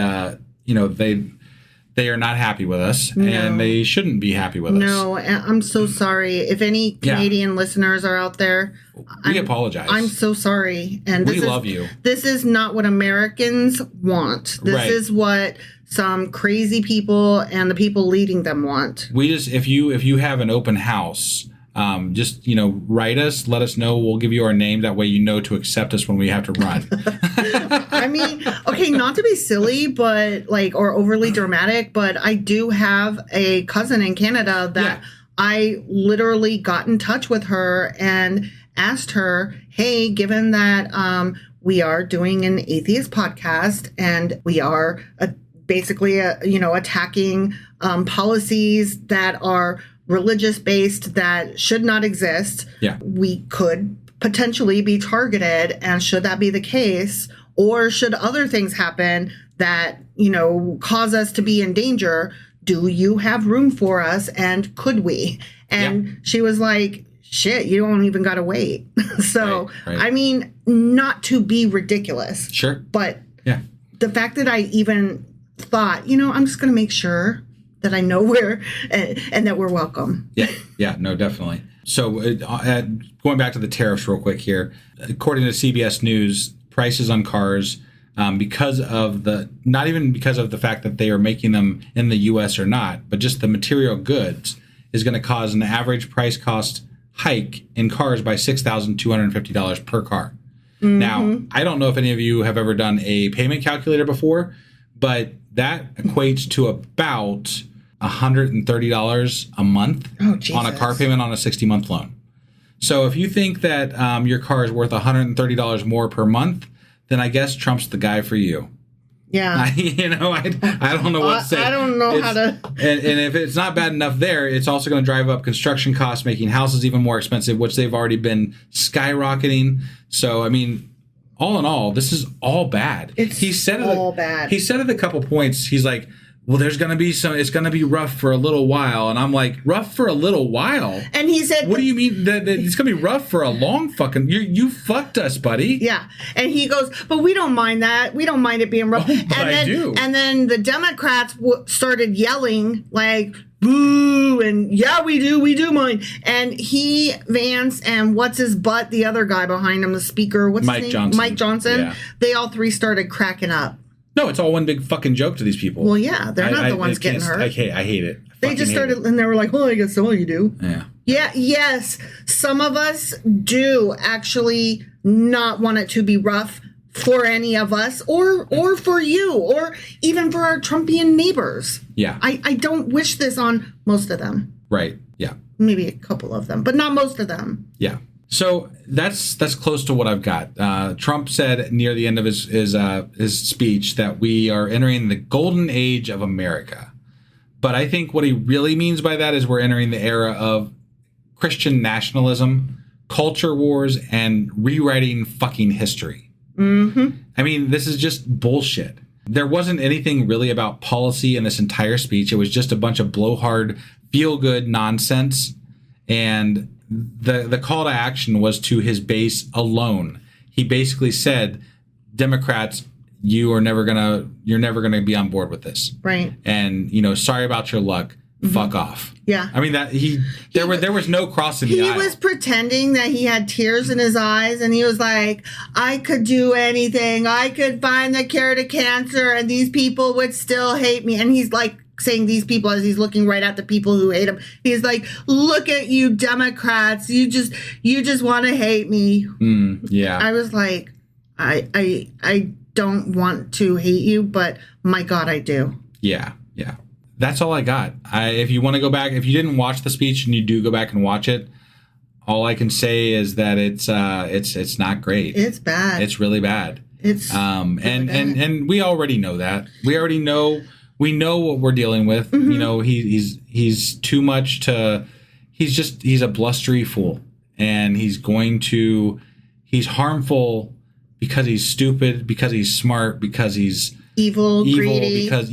they are not happy with us, and they shouldn't be happy with us. No, I'm so sorry. If any Canadian listeners are out there, we apologize. I'm so sorry. And we love you. This is not what Americans want. This is what some crazy people and the people leading them want. We just, if you have an open house, just, write us, let us know. We'll give you our name. That way, to accept us when we have to run. I mean, okay, not to be silly, but or overly dramatic, but I do have a cousin in Canada that I literally got in touch with her and asked her, hey, given that we are doing an atheist podcast and we are basically attacking policies that are religious based that should not exist. Yeah. We could potentially be targeted. And should that be the case, or should other things happen that, cause us to be in danger, do you have room for us? And could we? And she was like, shit, you don't even got to wait. So, right. I mean, not to be ridiculous. Sure. But the fact that I even thought, I'm just going to make sure that I know where and that we're welcome. Yeah, no, definitely. So going back to the tariffs real quick here, according to CBS News, prices on cars, because of not even because of the fact that they are making them in the U.S. or not, but just the material goods is going to cause an average price cost hike in cars by $6,250 per car. Now, I don't know if any of you have ever done a payment calculator before, but that equates to about $130 a month on a car payment on a 60-month loan. So if you think that your car is worth $130 more per month, then I guess Trump's the guy for you. Yeah. I don't know what to say. I don't know how to. And if it's not bad enough there, it's also going to drive up construction costs, making houses even more expensive, which they've already been skyrocketing. So, I mean, all in all, this is all bad. Bad. He said it a couple points. He's like, well, there's going to be it's going to be rough for a little while. And I'm like, rough for a little while? And he said, what do you mean that it's going to be rough for a long fucking, you fucked us, buddy. Yeah. And he goes, but we don't mind that. We don't mind it being rough. Oh, but I do. And then the Democrats started yelling like, boo, and yeah, we do mind. And Vance, and what's his butt, the other guy behind him, the speaker, what's his name? Johnson. Mike Johnson. Yeah. They all three started cracking up. No, it's all one big fucking joke to these people. Well, yeah, they're not the ones getting hurt. I hate it. They just started, and they were like, "Oh, I guess so. You do." Yeah. Yeah. Yes. Some of us do actually not want it to be rough for any of us, or for you, or even for our Trumpian neighbors. Yeah. I don't wish this on most of them. Right. Yeah. Maybe a couple of them, but not most of them. Yeah. So that's close to what I've got. Trump said near the end of his speech that we are entering the golden age of America. But I think what he really means by that is we're entering the era of Christian nationalism, culture wars, and rewriting fucking history. Mm-hmm. I mean, this is just bullshit. There wasn't anything really about policy in this entire speech. It was just a bunch of blowhard, feel-good nonsense. And the call to action was to his base alone. He basically said, Democrats, you're never gonna be on board with this. Right. And, sorry about your luck. Mm-hmm. Fuck off. Yeah. I mean, there was no crossing the aisle. He was pretending that he had tears in his eyes, and he was like, I could do anything. I could find the cure to cancer, and these people would still hate me. And he's like saying these people as he's looking right at the people who hate him. He's like, look at you Democrats. You just want to hate me. Yeah. I was like, I don't want to hate you, but my God, I do. Yeah. Yeah. That's all I got. If you want to go back, if you didn't watch the speech and you do go back and watch it, all I can say is that it's not great. It's bad. It's really bad. It's really bad. And we already know that. We know what we're dealing with. Mm-hmm. He's too much to. He's a blustery fool, and he's harmful because he's stupid, because he's smart, because he's evil, greedy. Because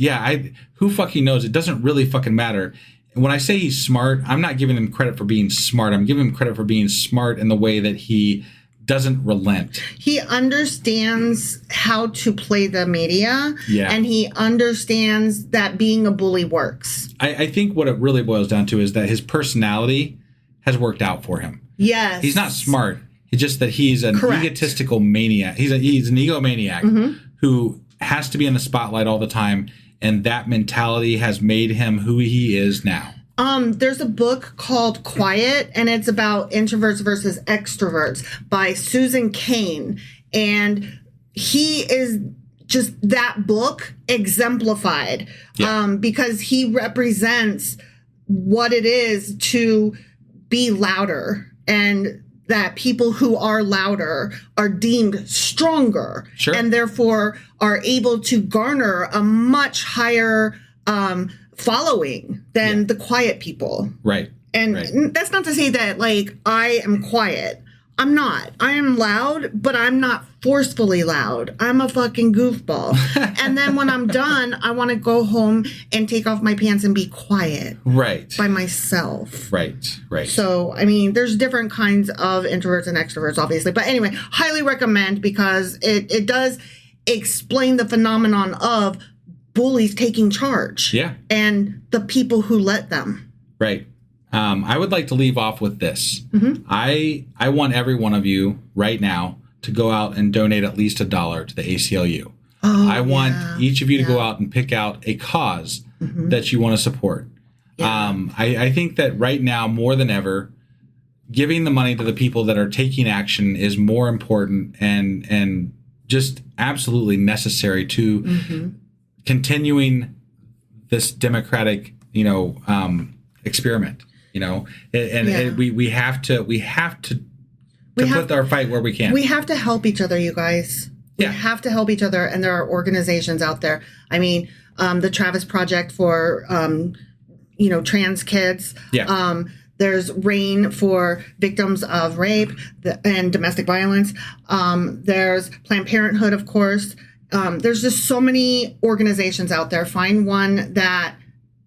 who fucking knows? It doesn't really fucking matter. When I say he's smart, I'm not giving him credit for being smart. I'm giving him credit for being smart in the way that he doesn't relent. He understands how to play the media. Yeah. And he understands that being a bully works. I think what it really boils down to is that his personality has worked out for him. Yes. He's not smart. It's just that he's an egotistical maniac. He's an egomaniac who has to be in the spotlight all the time. And that mentality has made him who he is now. There's a book called Quiet, and it's about introverts versus extroverts by Susan Cain. And he is just that book exemplified because he represents what it is to be louder, and that people who are louder are deemed stronger, and therefore are able to garner a much higher following than the quiet people. Right. And that's not to say that, like, I am quiet. I'm not. I am loud, but I'm not forcefully loud. I'm a fucking goofball. And then when I'm done, I want to go home and take off my pants and be quiet. Right. By myself. Right. So, I mean, there's different kinds of introverts and extroverts, obviously. But anyway, highly recommend, because it does explain the phenomenon of bullies taking charge. Yeah. And the people who let them. Right. I would like to leave off with this. I want every one of you right now to go out and donate at least $1 to the ACLU. I want each of you to go out and pick out a cause that you want to support. I think that right now, more than ever, giving the money to the people that are taking action is more important and just absolutely necessary to continuing this democratic, experiment. We have to put our fight where we can. We have to help each other, you guys. We Yeah. have to help each other, and there are organizations out there. I mean, the Travis Project for, trans kids. Yeah. There's RAIN for victims of rape and domestic violence. There's Planned Parenthood, of course. There's just so many organizations out there. Find one that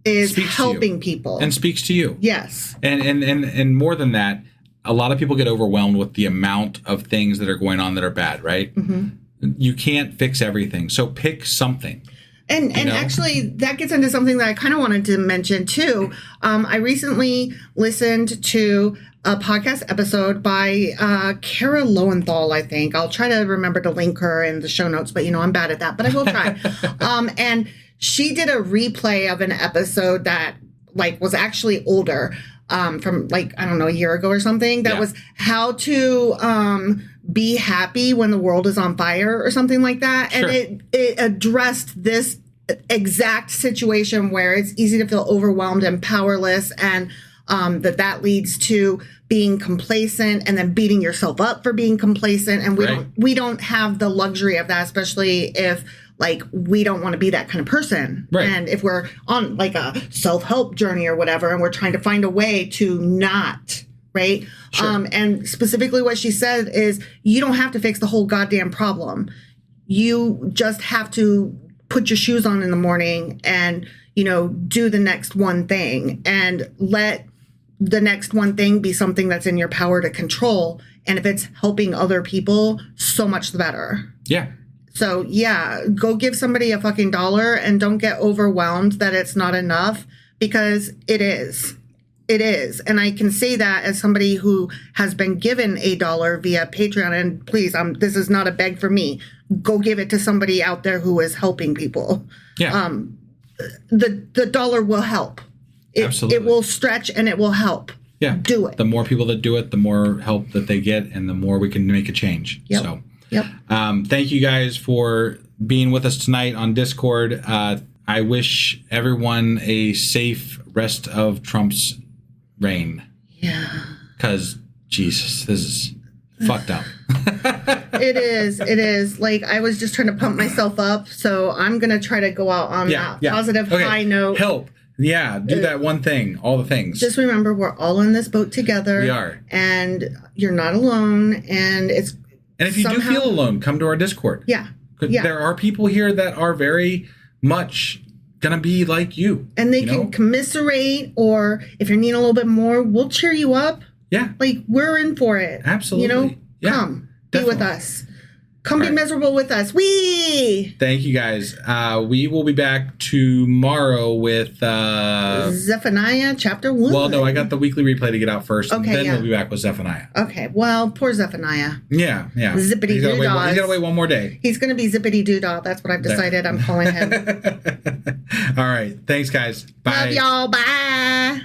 is helping people and speaks to you. Yes. And more than that, a lot of people get overwhelmed with the amount of things that are going on that are bad, right? Mm-hmm. You can't fix everything. So pick something. And actually, that gets into something that I kind of wanted to mention, too. I recently listened to a podcast episode by Kara Lowenthal, I think. I'll try to remember to link her in the show notes, but, I'm bad at that. But I will try. And she did a replay of an episode that, was actually older from, a year ago or something. That was how to be happy when the world is on fire or something like that. Sure. And it addressed this exact situation where it's easy to feel overwhelmed and powerless, and that leads to being complacent and then beating yourself up for being complacent. And we don't have the luxury of that, especially if we don't want to be that kind of person. Right. And if we're on a self-help journey or whatever, and we're trying to find a way to not, right? Sure. And specifically what she said is, you don't have to fix the whole goddamn problem. You just have to put your shoes on in the morning and, do the next one thing, and let the next one thing be something that's in your power to control. And if it's helping other people, so much the better. Yeah. So, yeah, go give somebody a fucking $1 and don't get overwhelmed that it's not enough, because it is. It is. And I can say that as somebody who has been given $1 via Patreon. And please, this is not a beg for me. Go give it to somebody out there who is helping people. Yeah. The $1 will help. Absolutely. It will stretch and it will help. Yeah. Do it. The more people that do it, the more help that they get, and the more we can make a change. Yep. So, yep. Thank you guys for being with us tonight on Discord. I wish everyone a safe rest of Trump's reign. Yeah. Because, Jesus, this is fucked up. It is. I was just trying to pump myself up, so I'm going to try to go out on that positive high note. Help. Yeah, do that one thing, all the things. Just remember, we're all in this boat together. We are. And you're not alone, and it's And if you do feel alone, come to our Discord. Yeah. There are people here that are very much going to be like you. And they can commiserate, or if you're needing a little bit more, we'll cheer you up. Yeah. We're in for it. Absolutely. Yeah, come. definitely. Be with us. Come be miserable with us. Wee! Thank you, guys. We will be back tomorrow with... Zephaniah chapter 1. Well, no, I got the weekly replay to get out first. Okay, and then we'll be back with Zephaniah. Okay, well, poor Zephaniah. Yeah. Zippity doo dah. He's got to wait one more day. He's going to be zippity doo dah. That's what I've decided I'm calling him. All right. Thanks, guys. Bye. Love y'all. Bye.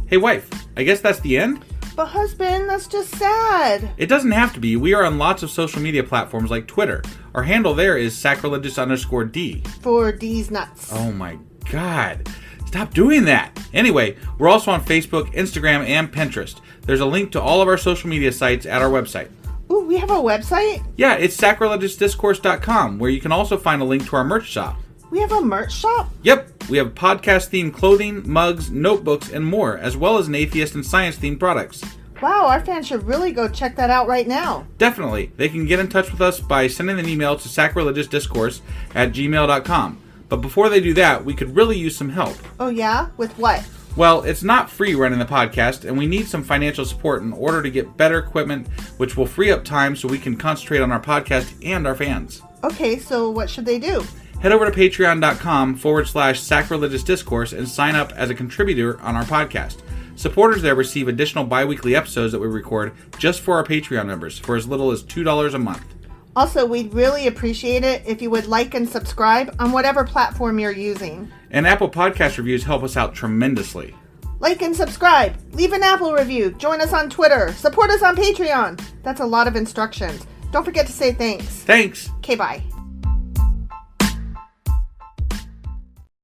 Hey, wife, I guess that's the end? But husband, that's just sad. It doesn't have to be. We are on lots of social media platforms like Twitter. Our handle there is sacrilegious_D. For D's nuts. Oh my God. Stop doing that. Anyway, we're also on Facebook, Instagram, and Pinterest. There's a link to all of our social media sites at our website. Ooh, we have a website? Yeah, it's sacrilegiousdiscourse.com, where you can also find a link to our merch shop. We have a merch shop? Yep, we have podcast-themed clothing, mugs, notebooks, and more, as well as an atheist and science-themed products. Wow, our fans should really go check that out right now. Definitely. They can get in touch with us by sending an email to sacrilegiousdiscourse@gmail.com. But before they do that, we could really use some help. Oh yeah? With what? Well, it's not free running the podcast, and we need some financial support in order to get better equipment, which will free up time so we can concentrate on our podcast and our fans. Okay, so what should they do? Head over to patreon.com/sacrilegious discourse and sign up as a contributor on our podcast. Supporters there receive additional bi-weekly episodes that we record just for our Patreon members for as little as $2 a month. Also, we'd really appreciate it if you would like and subscribe on whatever platform you're using. And Apple Podcast reviews help us out tremendously. Like and subscribe. Leave an Apple review. Join us on Twitter. Support us on Patreon. That's a lot of instructions. Don't forget to say thanks. Thanks. Okay, bye.